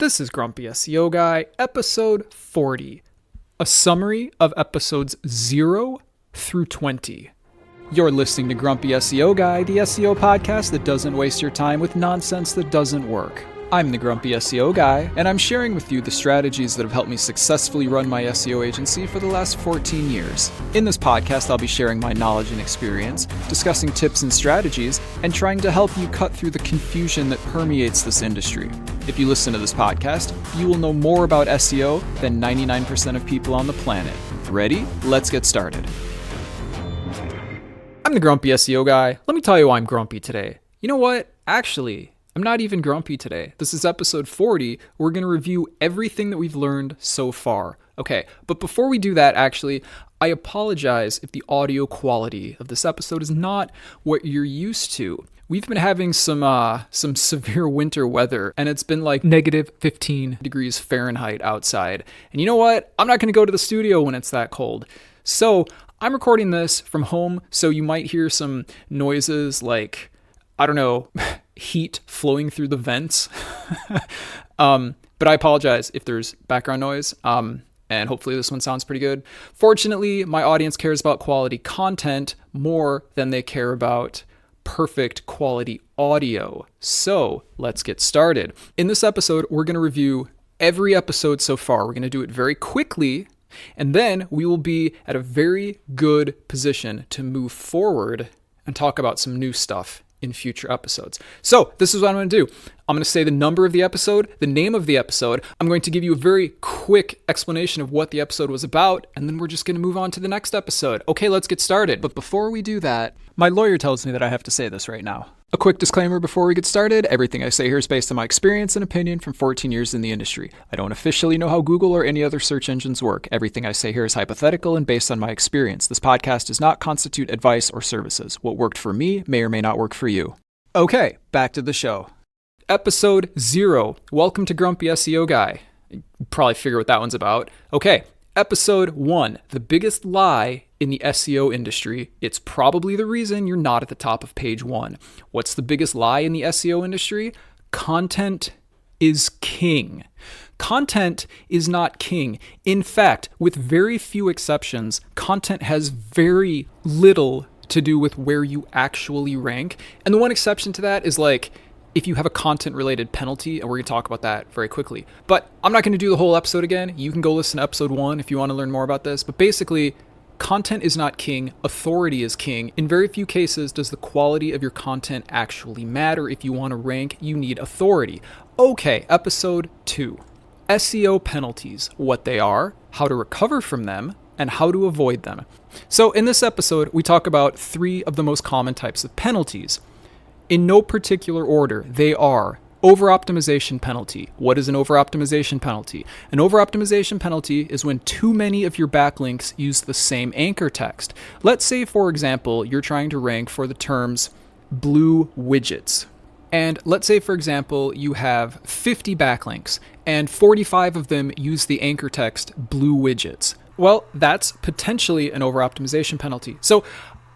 This is Grumpy SEO Guy, episode 40, a summary of episodes 0 through 20. You're listening to Grumpy SEO Guy, the SEO podcast that doesn't waste your time with nonsense that doesn't work. I'm the Grumpy SEO Guy, and I'm sharing with you the strategies that have helped me successfully run my SEO agency for the last 14 years. In this podcast, I'll be sharing my knowledge and experience, discussing tips and strategies, and trying to help you cut through the confusion that permeates this industry. If you listen to this podcast, you will know more about SEO than 99% of people on the planet. Ready? Let's get started. I'm the Grumpy SEO Guy. Let me tell you why I'm grumpy today. You know what? Actually, I'm not even grumpy today. This is episode 40. We're going to review everything that we've learned so far. Okay, but before we do that, actually, I apologize if the audio quality of this episode is not what you're used to. We've been having some severe winter weather, and it's been like negative 15 degrees Fahrenheit outside. And you know what? I'm not going to go to the studio when it's that cold. So I'm recording this from home, so you might hear some noises like, I don't know, heat flowing through the vents. But I apologize if there's background noise. And hopefully this one sounds pretty good. Fortunately, my audience cares about quality content more than they care about perfect quality audio. So let's get started. In this episode, we're going to review every episode so far. We're going to do it very quickly, and then we will be at a very good position to move forward and talk about some new stuff in future episodes. So this is what I'm going to do. I'm going to say the number of the episode, the name of the episode. I'm going to give you a very quick explanation of what the episode was about, and then we're just going to move on to the next episode. Okay, let's get started. But before we do that, my lawyer tells me that I have to say this right now. A quick disclaimer before we get started. Everything I say here is based on my experience and opinion from 14 years in the industry. I don't officially know how Google or any other search engines work. Everything I say here is hypothetical and based on my experience. This podcast does not constitute advice or services. What worked for me may or may not work for you. Okay, back to the show. Episode 0. Welcome to Grumpy SEO Guy. You probably figure what that one's about. Okay, episode 1. The biggest lie in the SEO industry. It's probably the reason you're not at the top of page 1. What's the biggest lie in the SEO industry? Content is king. Content is not king. In fact, with very few exceptions, content has very little to do with where you actually rank. And the one exception to that is like if you have a content related penalty, and we're going to talk about that very quickly. But I'm not going to do the whole episode again. You can go listen to episode 1 if you want to learn more about this. But basically, content is not king, authority is king. In very few cases does the quality of your content actually matter. If you want to rank, you need authority. Okay, episode 2. SEO penalties, what they are, how to recover from them, and how to avoid them. So in this episode, we talk about 3 of the most common types of penalties. In no particular order, they are over-optimization penalty. What is an over-optimization penalty? An over-optimization penalty is when too many of your backlinks use the same anchor text. Let's say, for example, you're trying to rank for the terms blue widgets. And let's say, for example, you have 50 backlinks and 45 of them use the anchor text blue widgets. Well, that's potentially an over-optimization penalty. So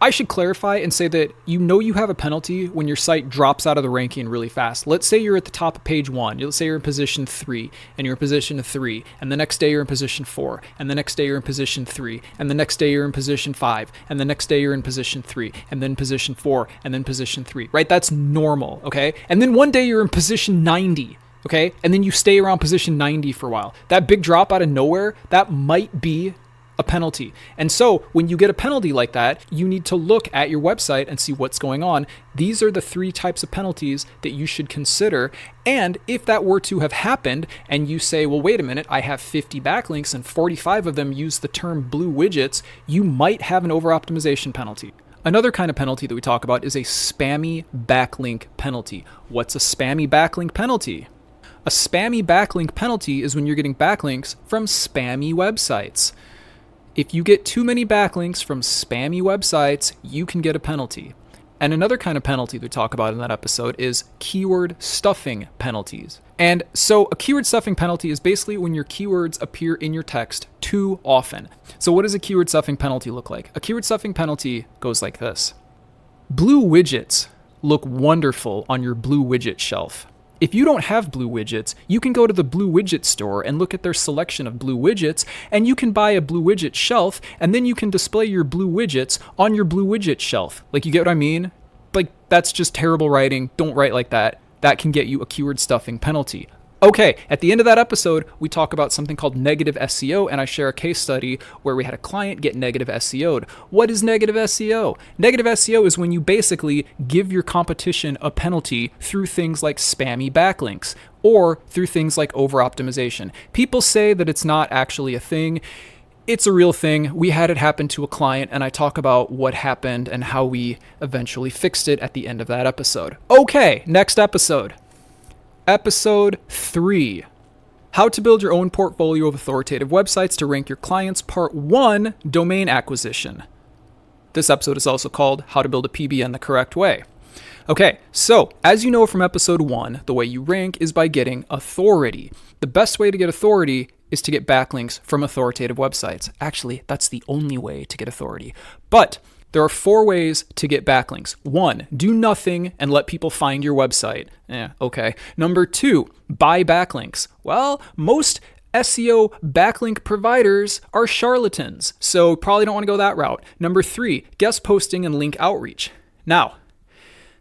I should clarify and say that you have a penalty when your site drops out of the ranking really fast. Let's say you're at the top of page 1. Let's say you're in position 3, and you're in position 3, and the next day you're in position 4, and the next day you're in position 3, and the next day you're in position 5, and the next day you're in position 3, and then position 4, and then position 3, right? That's normal, okay? And then one day you're in position 90. Okay, and then you stay around position 90 for a while. That big drop out of nowhere, that might be a penalty. And so when you get a penalty like that, you need to look at your website and see what's going on. These are the 3 types of penalties that you should consider. And if that were to have happened and you say, well, wait a minute, I have 50 backlinks and 45 of them use the term blue widgets, you might have an over-optimization penalty. Another kind of penalty that we talk about is a spammy backlink penalty. What's a spammy backlink penalty? A spammy backlink penalty is when you're getting backlinks from spammy websites. If you get too many backlinks from spammy websites, you can get a penalty. And another kind of penalty we talk about in that episode is keyword stuffing penalties. And so a keyword stuffing penalty is basically when your keywords appear in your text too often. So what does a keyword stuffing penalty look like? A keyword stuffing penalty goes like this. Blue widgets look wonderful on your blue widget shelf. If you don't have Blue Widgets, you can go to the Blue Widget store and look at their selection of Blue Widgets, and you can buy a Blue Widget shelf, and then you can display your Blue Widgets on your Blue Widget shelf. Like, you get what I mean? Like, that's just terrible writing. Don't write like that. That can get you a keyword stuffing penalty. Okay, at the end of that episode, we talk about something called negative SEO, and I share a case study where we had a client get negative SEO'd. What is negative SEO? Negative SEO is when you basically give your competition a penalty through things like spammy backlinks or through things like over-optimization. People say that it's not actually a thing. It's a real thing. We had it happen to a client, and I talk about what happened and how we eventually fixed it at the end of that episode. Okay, next episode. Episode 3. How to build your own portfolio of authoritative websites to rank your clients, Part 1, Domain Acquisition. This episode is also called How to Build a PBN the Correct Way. Okay, so as you know from episode 1, the way you rank is by getting authority. The best way to get authority is to get backlinks from authoritative websites. Actually, that's the only way to get authority. But there are 4 ways to get backlinks. 1, do nothing and let people find your website. Okay. Number 2, buy backlinks. Well, most SEO backlink providers are charlatans, so probably don't want to go that route. Number 3, guest posting and link outreach. Now,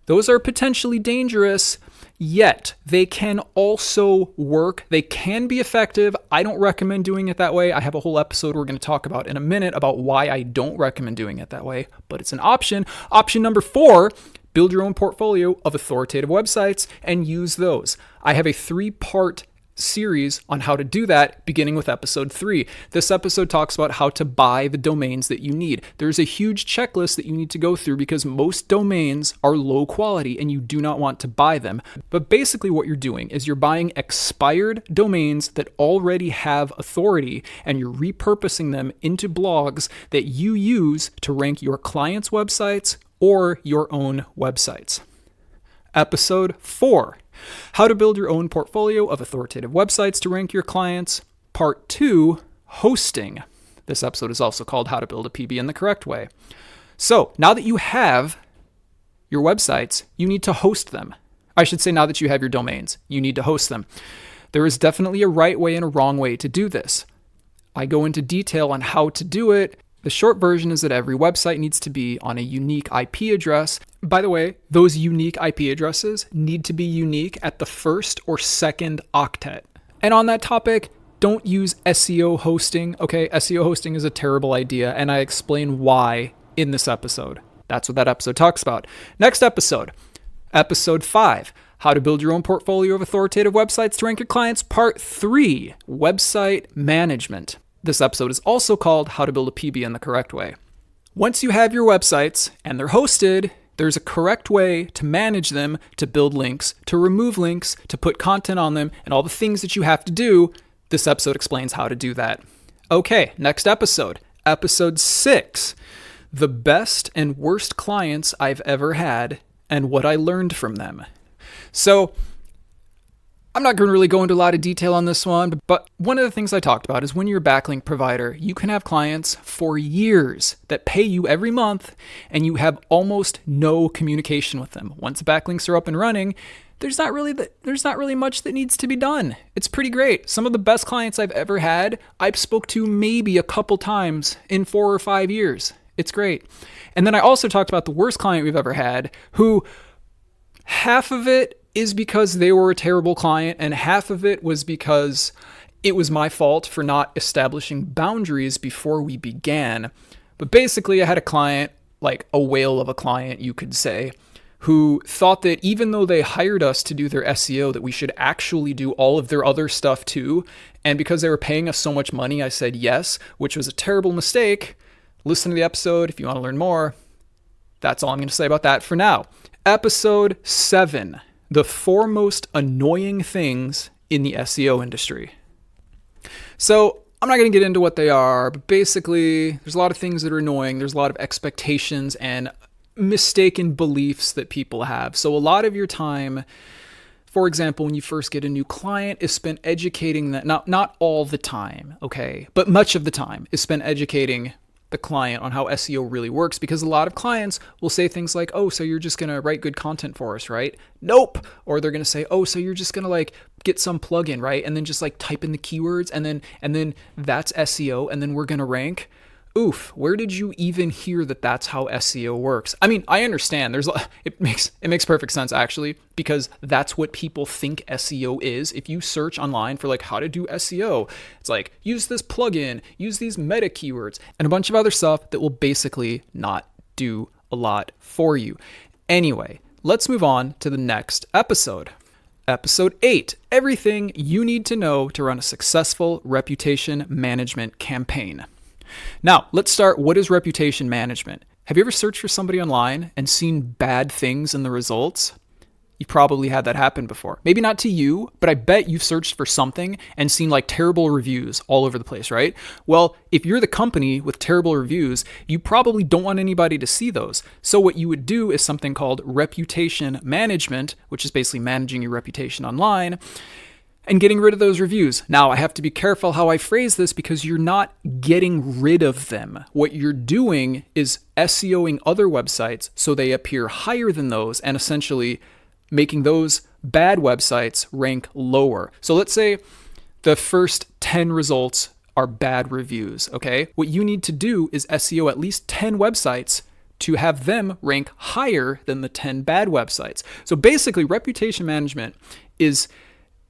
those are potentially dangerous, yet they can also work. They can be effective. I don't recommend doing it that way. I have a whole episode we're going to talk about in a minute about why I don't recommend doing it that way, but it's an option. Option number 4, build your own portfolio of authoritative websites and use those. I have a 3-part series on how to do that, beginning with episode 3. This episode talks about how to buy the domains that you need. There's a huge checklist that you need to go through because most domains are low quality and you do not want to buy them. But basically what you're doing is you're buying expired domains that already have authority and you're repurposing them into blogs that you use to rank your clients' websites or your own websites. Episode 4. How to build your own portfolio of authoritative websites to rank your clients. Part 2, hosting. This episode is also called How to Build a PBN the Correct Way. So now that you have your websites, you need to host them. I should say now that you have your domains, you need to host them. There is definitely a right way and a wrong way to do this. I go into detail on how to do it. The short version is that every website needs to be on a unique IP address. By the way, those unique IP addresses need to be unique at the first or second octet. And on that topic, don't use SEO hosting. Okay, SEO hosting is a terrible idea, and I explain why in this episode. That's what that episode talks about. Next episode, episode 5, how to build your own portfolio of authoritative websites to rank your clients, Part 3, website management. This episode is also called How to Build a PBN the Correct Way. Once you have your websites and they're hosted, there's a correct way to manage them, to build links, to remove links, to put content on them, and all the things that you have to do. This episode explains how to do that. Okay, next episode. Episode 6. The best and worst clients I've ever had and what I learned from them. So, I'm not going to really go into a lot of detail on this one, but one of the things I talked about is when you're a backlink provider, you can have clients for years that pay you every month and you have almost no communication with them. Once the backlinks are up and running, there's not really much that needs to be done. It's pretty great. Some of the best clients I've ever had, I've spoke to maybe a couple times in 4 or 5 years. It's great. And then I also talked about the worst client we've ever had, who half of it is because they were a terrible client, and half of it was because it was my fault for not establishing boundaries before we began. But basically, I had a client, like a whale of a client, you could say, who thought that even though they hired us to do their SEO, that we should actually do all of their other stuff too. And because they were paying us so much money, I said yes, which was a terrible mistake. Listen to the episode if you want to learn more. That's all I'm going to say about that for now. Episode 7. The 4 most annoying things in the SEO industry. So I'm not going to get into what they are, but basically there's a lot of things that are annoying. There's a lot of expectations and mistaken beliefs that people have. So a lot of your time, for example, when you first get a new client, is spent educating that, not all the time, okay, but much of the time is spent educating the client on how SEO really works, because a lot of clients will say things like, oh, so you're just going to write good content for us, right? Nope. Or they're going to say, oh, so you're just going to like get some plugin, right? And then just like type in the keywords and then that's SEO and then we're going to rank. Oof, where did you even hear that that's how SEO works? I mean, I understand. It makes perfect sense actually, because that's what people think SEO is. If you search online for like how to do SEO, it's like use this plugin, use these meta keywords, and a bunch of other stuff that will basically not do a lot for you. Anyway, let's move on to the next episode. Episode 8, everything you need to know to run a successful reputation management campaign. Now, let's start. What is reputation management? Have you ever searched for somebody online and seen bad things in the results? You've probably had that happen before. Maybe not to you, but I bet you've searched for something and seen like terrible reviews all over the place, right? Well, if you're the company with terrible reviews, you probably don't want anybody to see those. So what you would do is something called reputation management, which is basically managing your reputation online and getting rid of those reviews. Now, I have to be careful how I phrase this because you're not getting rid of them. What you're doing is SEOing other websites so they appear higher than those and essentially making those bad websites rank lower. So let's say the first 10 results are bad reviews, okay? What you need to do is SEO at least 10 websites to have them rank higher than the 10 bad websites. So basically, reputation management is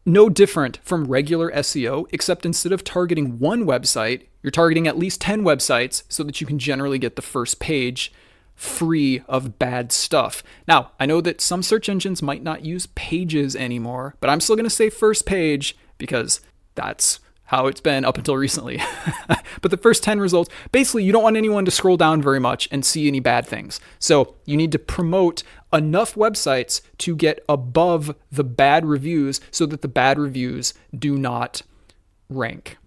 no different from regular SEO, except instead of targeting one website, you're targeting at least 10 websites so that you can generally get the first page free of bad stuff. Now, I know that some search engines might not use pages anymore, but I'm still going to say first page because that's how it's been up until recently. But the first 10 results, basically you don't want anyone to scroll down very much and see any bad things. So you need to promote enough websites to get above the bad reviews so that the bad reviews do not rank.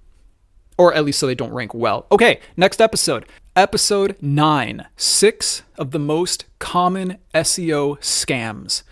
Or at least so they don't rank well. Okay, next episode. Episode 9, 6 of the most common SEO scams.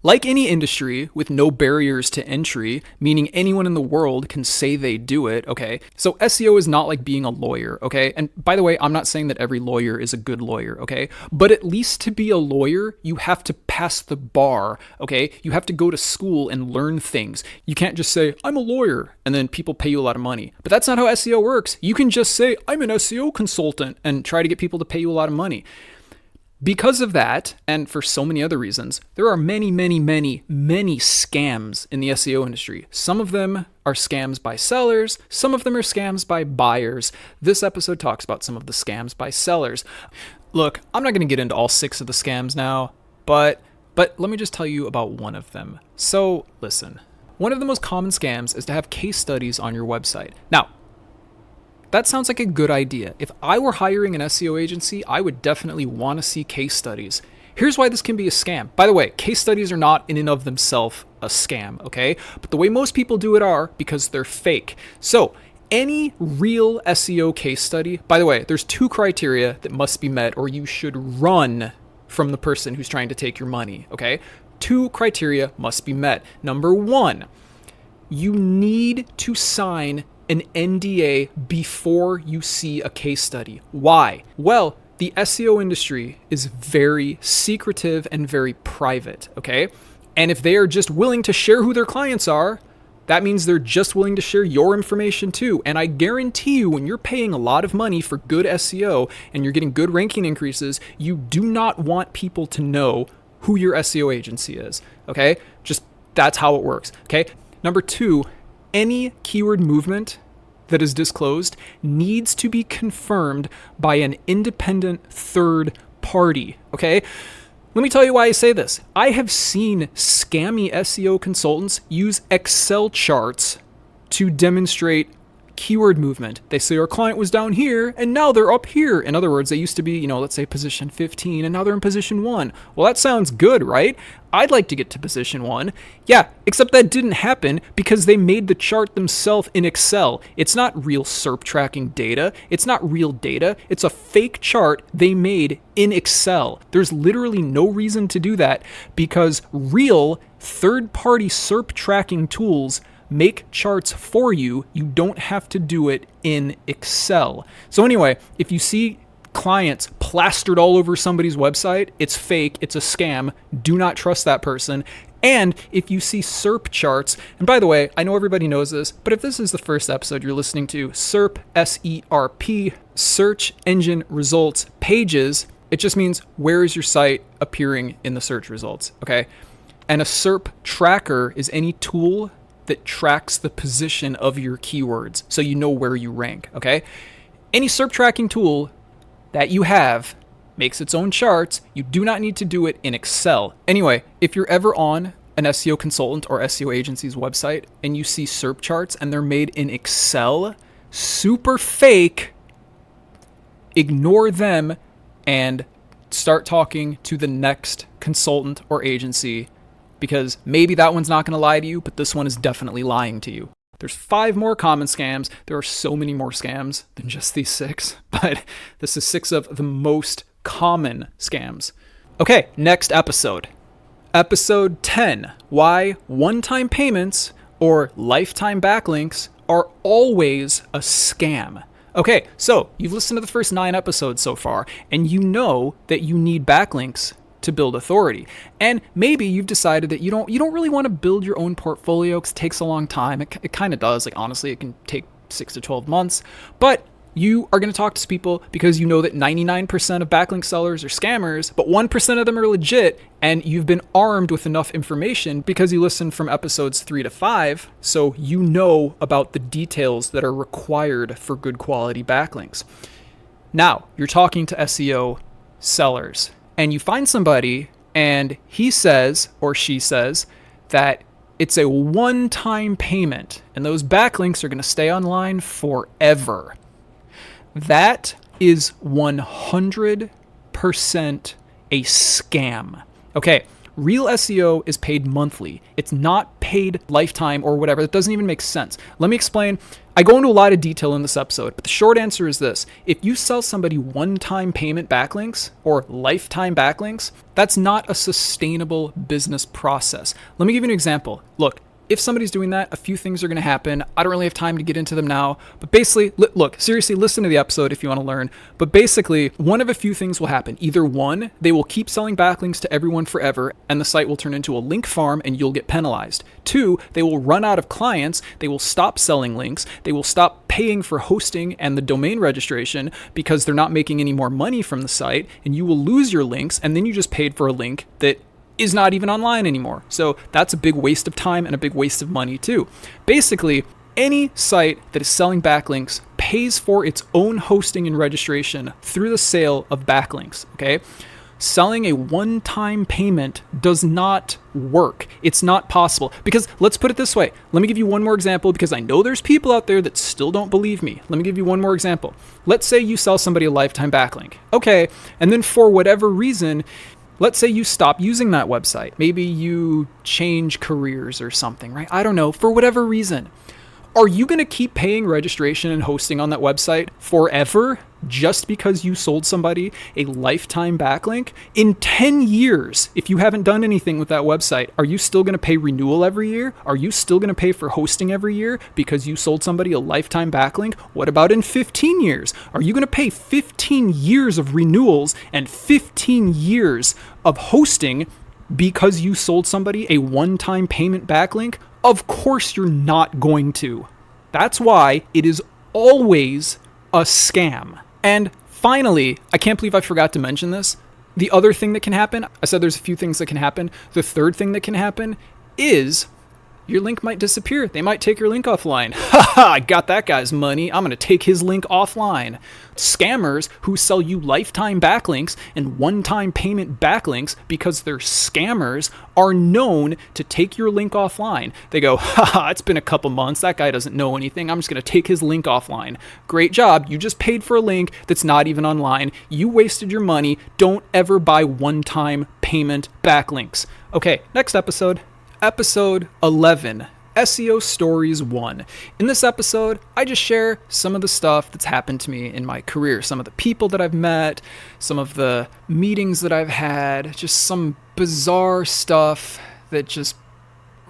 Like any industry with no barriers to entry, meaning anyone in the world can say they do it, okay? So SEO is not like being a lawyer, okay? And by the way, I'm not saying that every lawyer is a good lawyer, okay? But at least to be a lawyer, you have to pass the bar, okay? You have to go to school and learn things. You can't just say, I'm a lawyer, and then people pay you a lot of money. But that's not how SEO works. You can just say, I'm an SEO consultant, and try to get people to pay you a lot of money. Because of that, and for so many other reasons, there are many scams in the SEO industry. Some of them are scams by sellers, some of them are scams by buyers. This episode talks about some of the scams by sellers. Look, I'm not going to get into all 6 of the scams now, but let me just tell you about one of them. So, listen. One of the most common scams is to have case studies on your website. Now, that sounds like a good idea. If I were hiring an SEO agency, I would definitely want to see case studies. Here's why this can be a scam. By the way, case studies are not in and of themselves a scam, okay? But the way most people do it are because they're fake. So any real SEO case study, by the way, there's 2 criteria that must be met or you should run from the person who's trying to take your money, okay? 2 criteria must be met. Number 1, you need to sign an NDA before you see a case study. Why? Well, the SEO industry is very secretive and very private, okay? And if they are just willing to share who their clients are, that means they're just willing to share your information too. And I guarantee you, when you're paying a lot of money for good SEO and you're getting good ranking increases, you do not want people to know who your SEO agency is, okay? Just that's how it works, okay? Number 2, any keyword movement that is disclosed needs to be confirmed by an independent third party, okay? Let me tell you why I say this. I have seen scammy SEO consultants use Excel charts to demonstrate keyword movement. They say our client was down here and now they're up here. In other words, they used to be, let's say position 15 and now they're in position 1. Well, that sounds good, right? I'd like to get to position 1. Yeah, except that didn't happen because they made the chart themselves in Excel. It's not real SERP tracking data. It's not real data. It's a fake chart they made in Excel. There's literally no reason to do that because real third-party SERP tracking tools make charts for you. You don't have to do it in Excel. So anyway, if you see clients plastered all over somebody's website, it's fake, it's a scam. Do not trust that person. And if you see SERP charts, and by the way, I know everybody knows this, but if this is the first episode you're listening to, SERP, S-E-R-P, search engine results pages, it just means where is your site appearing in the search results, okay? And a SERP tracker is any tool that tracks the position of your keywords so you know where you rank, okay? Any SERP tracking tool that you have makes its own charts. You do not need to do it in Excel. Anyway, if you're ever on an SEO consultant or SEO agency's website and you see SERP charts and they're made in Excel, super fake, ignore them and start talking to the next consultant or agency, because maybe that one's not going to lie to you, but this one is definitely lying to you. There's 5 more common scams. There are so many more scams than just these 6, but this is 6 of the most common scams. Okay, next episode. Episode 10, why one-time payments or lifetime backlinks are always a scam. Okay, so you've listened to the first 9 episodes so far, and you know that you need backlinks to build authority. And maybe you've decided that you don't really want to build your own portfolio because it takes a long time. It kind of does. Like, honestly, it can take 6 to 12 months. But you are going to talk to people because you know that 99% of backlink sellers are scammers, but 1% of them are legit, and you've been armed with enough information because you listened from episodes 3 to 5, so you know about the details that are required for good quality backlinks. Now, you're talking to SEO sellers, and you find somebody, and he says, or she says, that it's a one-time payment, and those backlinks are going to stay online forever. That is 100% a scam. Okay, real SEO is paid monthly. It's not paid lifetime or whatever. That doesn't even make sense. Let me explain. I go into a lot of detail in this episode, but the short answer is this. If you sell somebody one-time payment backlinks or lifetime backlinks, that's not a sustainable business process. Let me give you an example. Look, if somebody's doing that, a few things are going to happen. I don't really have time to get into them now, but basically, look, seriously, listen to the episode if you want to learn. But basically, one of a few things will happen. Either one, they will keep selling backlinks to everyone forever, and the site will turn into a link farm and you'll get penalized. 2, they will run out of clients. They will stop selling links. They will stop paying for hosting and the domain registration because they're not making any more money from the site, and you will lose your links, and then you just paid for a link that is not even online anymore. So that's a big waste of time and a big waste of money too. Basically, any site that is selling backlinks pays for its own hosting and registration through the sale of backlinks, okay? Selling a one-time payment does not work. It's not possible. Because let's put it this way. Let me give you one more example because I know there's people out there that still don't believe me. Let me give you one more example. Let's say you sell somebody a lifetime backlink. Okay, and then for whatever reason, let's say you stop using that website. Maybe you change careers or something, right? I don't know, for whatever reason. Are you going to keep paying registration and hosting on that website forever just because you sold somebody a lifetime backlink? In 10 years, if you haven't done anything with that website, are you still going to pay renewal every year? Are you still going to pay for hosting every year because you sold somebody a lifetime backlink? What about in 15 years? Are you going to pay 15 years of renewals and 15 years of hosting because you sold somebody a one-time payment backlink? Of course you're not going to. That's why it is always a scam. And finally, I can't believe I forgot to mention this. The other thing that can happen, I said there's a few things that can happen. The third thing that can happen is your link might disappear. They might take your link offline. Haha, I got that guy's money. I'm going to take his link offline. Scammers who sell you lifetime backlinks and one-time payment backlinks because they're scammers are known to take your link offline. They go, haha, it's been a couple months. That guy doesn't know anything. I'm just going to take his link offline. Great job. You just paid for a link that's not even online. You wasted your money. Don't ever buy one-time payment backlinks. Okay, next episode. Episode 11, SEO Stories 1. In this episode, I just share some of the stuff that's happened to me in my career, some of the people that I've met, some of the meetings that I've had, just some bizarre stuff that just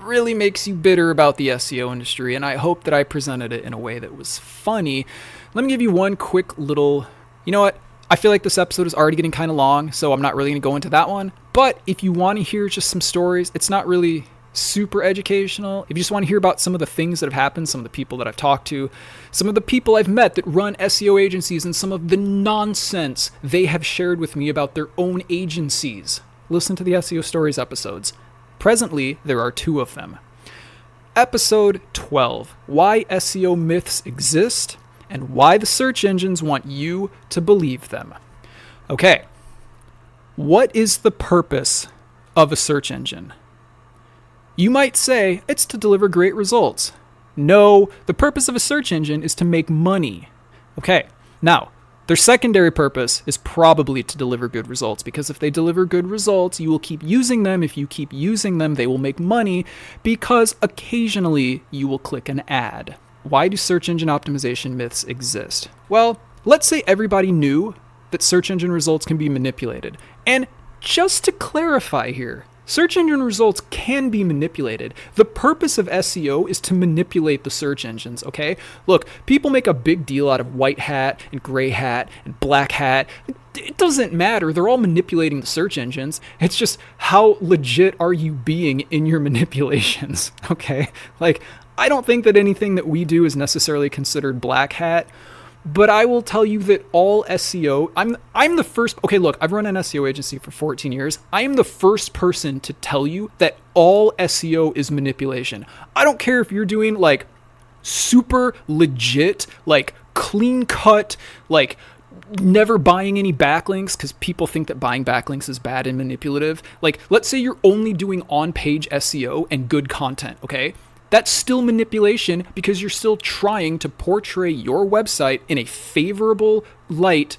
really makes you bitter about the SEO industry, and I hope that I presented it in a way that was funny. Let me give you one quick little, you know what? I feel like this episode is already getting kind of long, so I'm not really going to go into that one. But if you want to hear just some stories, it's not really super educational. If you just want to hear about some of the things that have happened, some of the people that I've talked to, some of the people I've met that run SEO agencies, and some of the nonsense they have shared with me about their own agencies, listen to the SEO Stories episodes. Presently, there are 2 of them. Episode 12, Why SEO Myths Exist and Why the Search Engines Want You to Believe Them. Okay, what is the purpose of a search engine? You might say it's to deliver great results. No, the purpose of a search engine is to make money. Okay, now, their secondary purpose is probably to deliver good results, because if they deliver good results, you will keep using them. If you keep using them, they will make money, because occasionally you will click an ad. Why do search engine optimization myths exist? Well, let's say everybody knew that search engine results can be manipulated. And just to clarify here, search engine results can be manipulated. The purpose of SEO is to manipulate the search engines, okay? Look, people make a big deal out of white hat and gray hat and black hat. It doesn't matter. They're all manipulating the search engines. It's just how legit are you being in your manipulations, okay? Like, I don't think that anything that we do is necessarily considered black hat. But I will tell you that all SEO, I'm the first, okay, look, I've run an SEO agency for 14 years. I am the first person to tell you that all SEO is manipulation. I don't care if you're doing like super legit, like clean cut, like never buying any backlinks, because people think that buying backlinks is bad and manipulative. Like, let's say you're only doing on-page SEO and good content, okay? That's still manipulation, because you're still trying to portray your website in a favorable light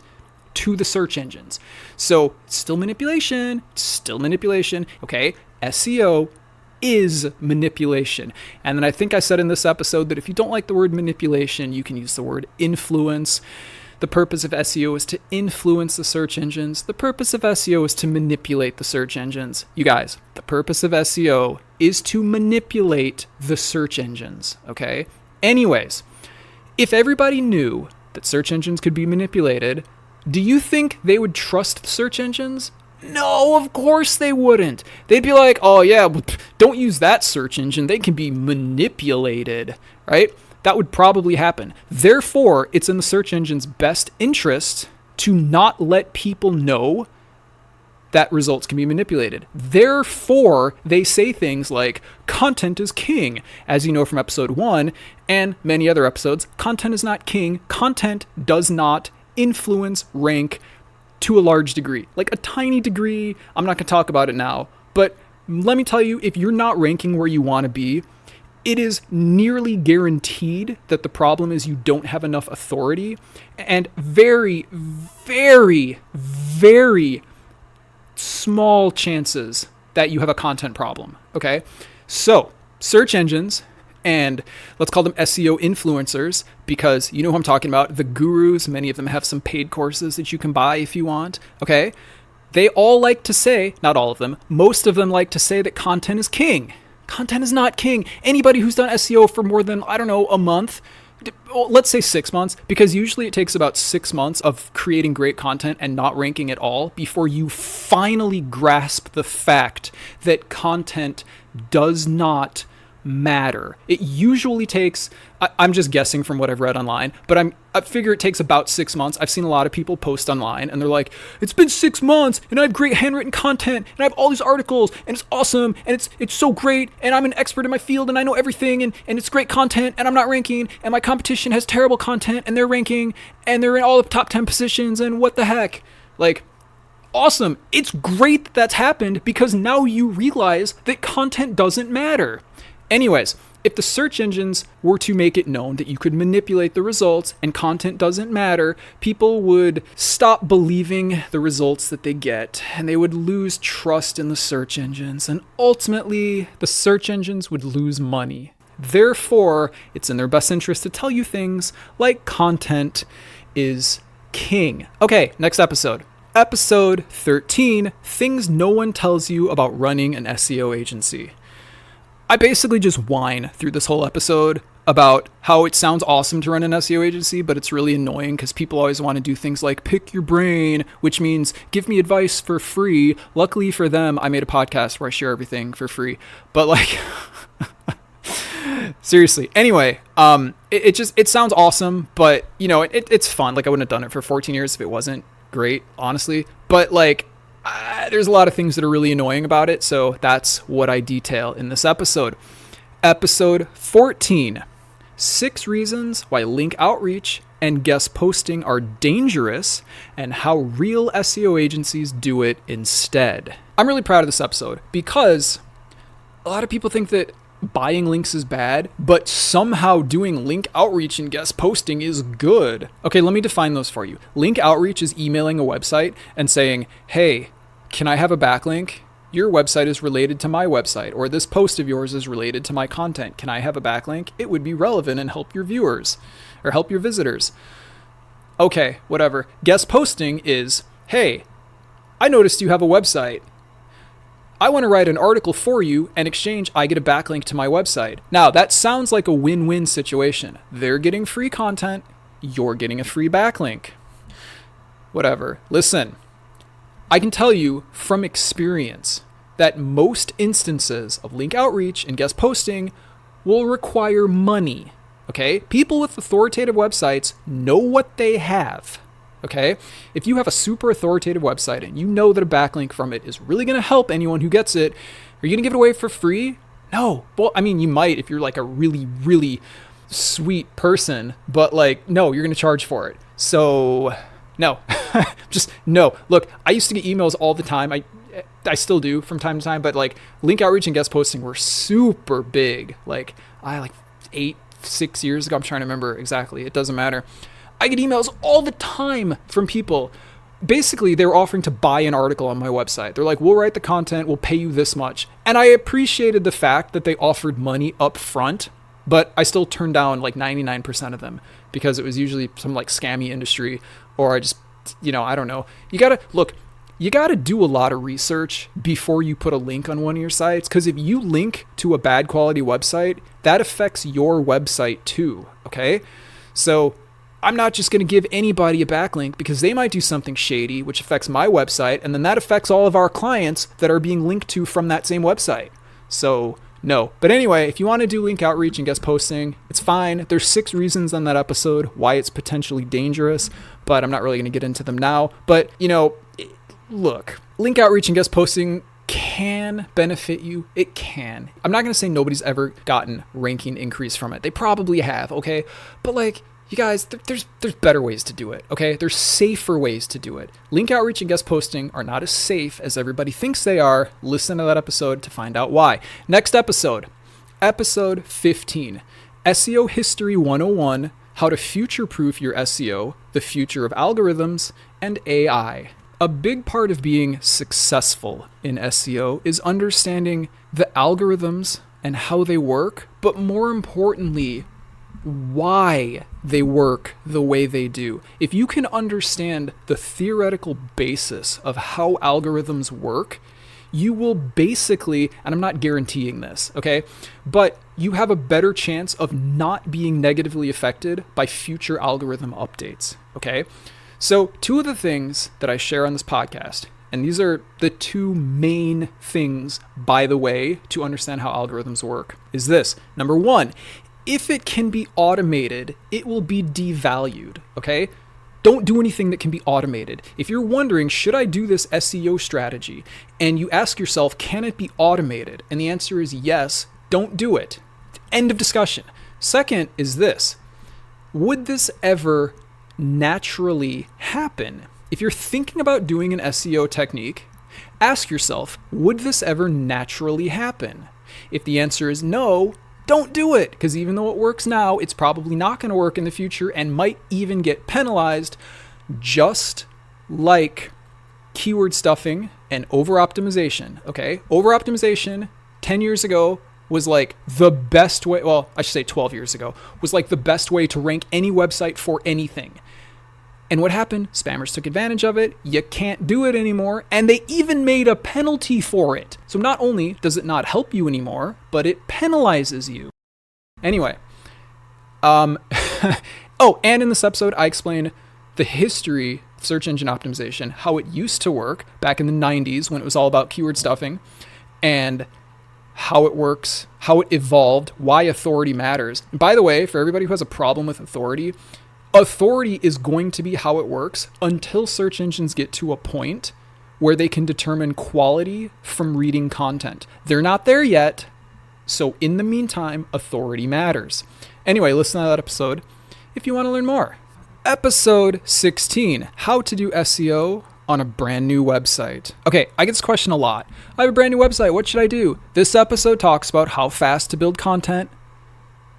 to the search engines. So it's still manipulation, okay? SEO is manipulation. And then I think I said in this episode that if you don't like the word manipulation, you can use the word influence. The purpose of SEO is to influence the search engines. The purpose of SEO is to manipulate the search engines. You guys, the purpose of SEO is to manipulate the search engines, okay? Anyways, if everybody knew that search engines could be manipulated, do you think they would trust search engines? No, of course they wouldn't. They'd be like, oh yeah, don't use that search engine. They can be manipulated, right? That would probably happen. Therefore, it's in the search engine's best interest to not let people know that results can be manipulated. Therefore, they say things like, content is king. As you know from episode 1 and many other episodes, content is not king. Content does not influence rank to a large degree. Like a tiny degree. I'm not going to talk about it now. But let me tell you, if you're not ranking where you want to be, it is nearly guaranteed that the problem is you don't have enough authority, and very, very, very small chances that you have a content problem, okay? So, search engines, and let's call them SEO influencers, because you know who I'm talking about, the gurus, many of them have some paid courses that you can buy if you want, okay? They all like to say, not all of them, most of them like to say that content is king. Content is not king. Anybody who's done SEO for more than, I don't know, a month, let's say 6 months, because usually it takes about 6 months of creating great content and not ranking at all before you finally grasp the fact that content does not matter. It usually takes, I'm just guessing from what I've read online, but I figure it takes about 6 months. I've seen a lot of people post online and they're like, it's been 6 months and I have great handwritten content and I have all these articles and it's awesome and it's so great and I'm an expert in my field and I know everything and it's great content and I'm not ranking and my competition has terrible content and they're ranking and they're in all the top 10 positions and what the heck. Like, awesome. It's great that that's happened, because now you realize that content doesn't matter. Anyways, if the search engines were to make it known that you could manipulate the results and content doesn't matter, people would stop believing the results that they get, and they would lose trust in the search engines, and ultimately the search engines would lose money. Therefore, it's in their best interest to tell you things like content is king. Okay, next episode. Episode 13, Things No One Tells You About Running an SEO Agency. I basically just whine through this whole episode about how it sounds awesome to run an SEO agency, but it's really annoying because people always want to do things like pick your brain, which means give me advice for free. Luckily for them, I made a podcast where I share everything for free. But like, seriously. Anyway, it sounds awesome, but you know, it's fun. Like I wouldn't have done it for 14 years if it wasn't great, honestly. But like, there's a lot of things that are really annoying about it. So that's what I detail in this episode. Episode 14, 6 reasons why link outreach and guest posting are dangerous and how real SEO agencies do it instead. I'm really proud of this episode because a lot of people think that buying links is bad, but somehow doing link outreach and guest posting is good. Okay, let me define those for you. Link outreach is emailing a website and saying, hey, can I have a backlink? Your website is related to my website, or this post of yours is related to my content. Can I have a backlink? It would be relevant and help your viewers or help your visitors. Okay, whatever. Guest posting is, hey, I noticed you have a website. I want to write an article for you, and in exchange, I get a backlink to my website. Now, that sounds like a win-win situation. They're getting free content, you're getting a free backlink. Whatever. Listen, I can tell you from experience that most instances of link outreach and guest posting will require money, okay? People with authoritative websites know what they have. Okay, if you have a super authoritative website and you know that a backlink from it is really going to help anyone who gets it, are you going to give it away for free? No. Well, I mean, you might if you're like a really, really sweet person, but like, no, you're going to charge for it. So no, just no. Look, I used to get emails all the time. I still do from time to time, but like link outreach and guest posting were super big. Like 6 years ago, I'm trying to remember exactly. It doesn't matter. I get emails all the time from people. Basically, they were offering to buy an article on my website. They're like, we'll write the content, we'll pay you this much. And I appreciated the fact that they offered money up front, but I still turned down like 99% of them because it was usually some like scammy industry, or I just, I don't know. You gotta do a lot of research before you put a link on one of your sites, because if you link to a bad quality website, that affects your website too, okay? So I'm not just going to give anybody a backlink because they might do something shady, which affects my website, and then that affects all of our clients that are being linked to from that same website. So no. But anyway, if you want to do link outreach and guest posting, it's fine. There's 6 reasons on that episode why it's potentially dangerous, but I'm not really going to get into them now. But, look, link outreach and guest posting can benefit you. It can. I'm not going to say nobody's ever gotten ranking increase from it. They probably have, okay? But like, you guys, there's better ways to do it, okay? There's safer ways to do it. Link outreach and guest posting are not as safe as everybody thinks they are. Listen to that episode to find out why. Next episode 15, SEO History 101, how to future-proof your SEO, the future of algorithms, and AI. A big part of being successful in SEO is understanding the algorithms and how they work, but more importantly, why they work the way they do. If you can understand the theoretical basis of how algorithms work, you will basically, and I'm not guaranteeing this, okay, but you have a better chance of not being negatively affected by future algorithm updates, okay? So 2 of the things that I share on this podcast, and these are the 2 main things, by the way, to understand how algorithms work, is this. Number 1, if it can be automated, it will be devalued, okay? Don't do anything that can be automated. If you're wondering, should I do this SEO strategy? And you ask yourself, can it be automated? And the answer is yes, don't do it. End of discussion. Second is this. Would this ever naturally happen? If you're thinking about doing an SEO technique, ask yourself, would this ever naturally happen? If the answer is no, don't do it, because even though it works now, it's probably not going to work in the future and might even get penalized, just like keyword stuffing and over-optimization, okay? Over-optimization 10 years ago was like the best way, well, I should say 12 years ago, was like the best way to rank any website for anything. And what happened? Spammers took advantage of it. You can't do it anymore. And they even made a penalty for it. So not only does it not help you anymore, but it penalizes you. Anyway. And in this episode, I explained the history of search engine optimization, how it used to work back in the 90s when it was all about keyword stuffing, and how it works, how it evolved, why authority matters. And by the way, for everybody who has a problem with authority is going to be how it works until search engines get to a point where they can determine quality from reading content. They're not there yet. So in the meantime, authority matters. Anyway, listen to that episode if you want to learn more. Episode 16, how to do SEO on a brand new website. Okay, I get this question a lot. I have a brand new website. What should I do? This episode talks about how fast to build content,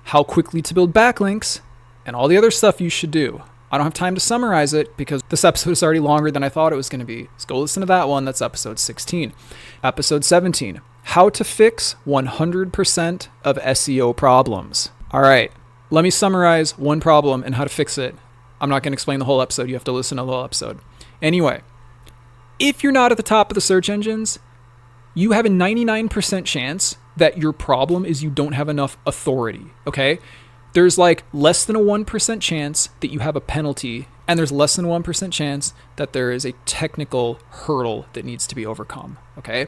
how quickly to build backlinks, and all the other stuff you should do. I don't have time to summarize it because this episode is already longer than I thought it was going to be. So go listen to that one. That's episode 16. Episode 17, how to fix 100% of SEO problems. All right, let me summarize one problem and how to fix it. I'm not going to explain the whole episode. You have to listen to the whole episode. Anyway, if you're not at the top of the search engines, you have a 99% chance that your problem is you don't have enough authority, okay? There's like less than a 1% chance that you have a penalty, and there's less than a 1% chance that there is a technical hurdle that needs to be overcome, okay?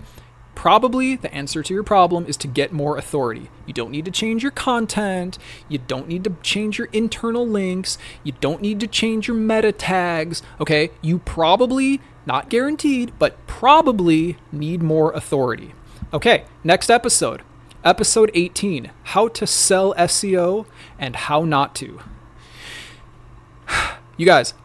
Probably the answer to your problem is to get more authority. You don't need to change your content. You don't need to change your internal links. You don't need to change your meta tags, okay? You probably, not guaranteed, but probably need more authority. Okay, next episode. Episode 18, how to sell SEO and how not to. You guys,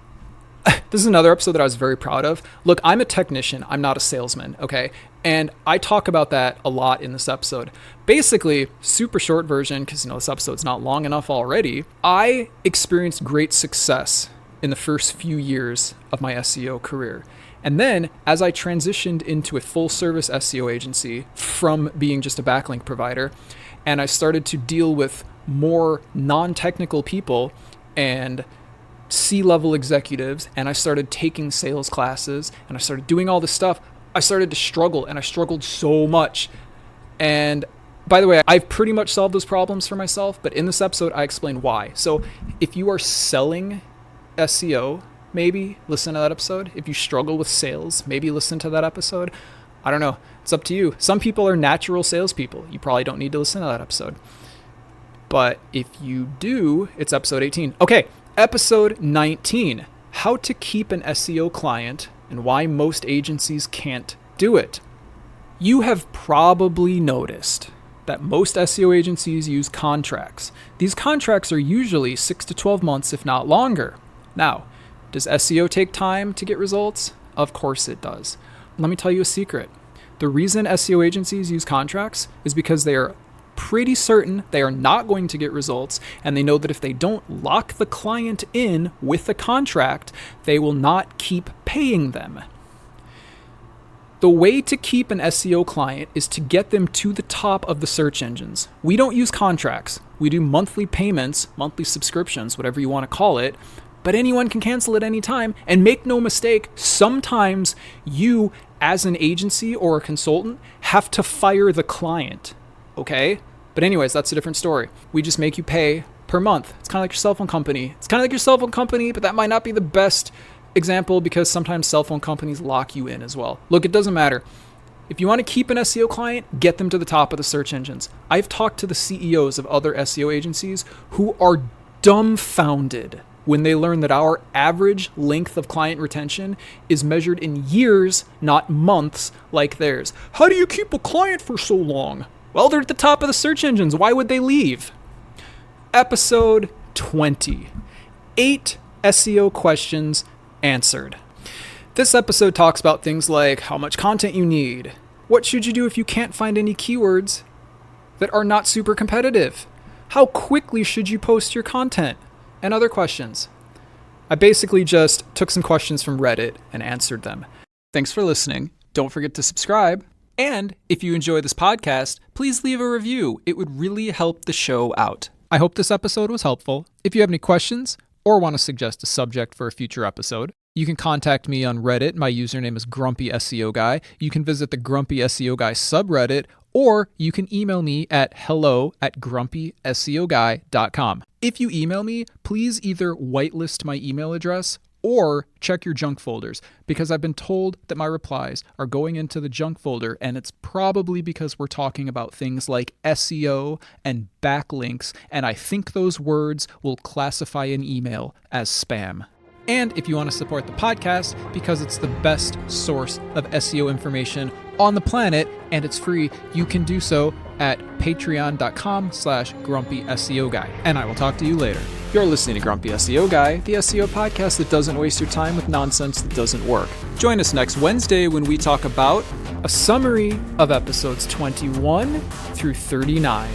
this is another episode that I was very proud of. Look, I'm a technician. I'm not a salesman, okay? And I talk about that a lot in this episode. Basically, super short version, because this episode's not long enough already, I experienced great success in the first few years of my SEO career. And then as I transitioned into a full service SEO agency from being just a backlink provider, and I started to deal with more non-technical people and C-level executives, and I started taking sales classes, and I started doing all this stuff, I started to struggle, and I struggled so much. And by the way, I've pretty much solved those problems for myself, but in this episode, I explain why. So if you are selling SEO, maybe listen to that episode. If you struggle with sales, maybe listen to that episode. I don't know. It's up to you. Some people are natural salespeople. You probably don't need to listen to that episode. But if you do, it's episode 18. Okay, episode 19, how to keep an SEO client and why most agencies can't do it. You have probably noticed that most SEO agencies use contracts. These contracts are usually 6 to 12 months, if not longer. Now, does SEO take time to get results? Of course it does. Let me tell you a secret. The reason SEO agencies use contracts is because they are pretty certain they are not going to get results, and they know that if they don't lock the client in with a contract, they will not keep paying them. The way to keep an SEO client is to get them to the top of the search engines. We don't use contracts. We do monthly payments, monthly subscriptions, whatever you want to call it, but anyone can cancel at any time. And make no mistake, sometimes you, as an agency or a consultant, have to fire the client, okay? But anyways, that's a different story. We just make you pay per month. It's kind of like your cell phone company. But that might not be the best example because sometimes cell phone companies lock you in as well. Look, it doesn't matter. If you want to keep an SEO client, get them to the top of the search engines. I've talked to the CEOs of other SEO agencies who are dumbfounded when they learn that our average length of client retention is measured in years, not months like theirs. How do you keep a client for so long? Well, they're at the top of the search engines. Why would they leave? Episode 20. 8 SEO questions answered. This episode talks about things like how much content you need. What should you do if you can't find any keywords that are not super competitive? How quickly should you post your content? And other questions. I basically just took some questions from Reddit and answered them. Thanks for listening. Don't forget to subscribe. And if you enjoy this podcast, please leave a review. It would really help the show out. I hope this episode was helpful. If you have any questions, or want to suggest a subject for a future episode. You can contact me on Reddit. My username is Grumpy SEO Guy. You can visit the Grumpy SEO Guy subreddit, or you can email me at hello@grumpyseoguy.com. If you email me, please either whitelist my email address or check your junk folders, because I've been told that my replies are going into the junk folder, and it's probably because we're talking about things like SEO and backlinks, and I think those words will classify an email as spam. And if you want to support the podcast, because it's the best source of SEO information on the planet and it's free, you can do so at patreon.com/grumpy SEO Guy. And I will talk to you later. You're listening to Grumpy SEO Guy, the SEO podcast that doesn't waste your time with nonsense that doesn't work. Join us next Wednesday when we talk about a summary of episodes 21 through 39.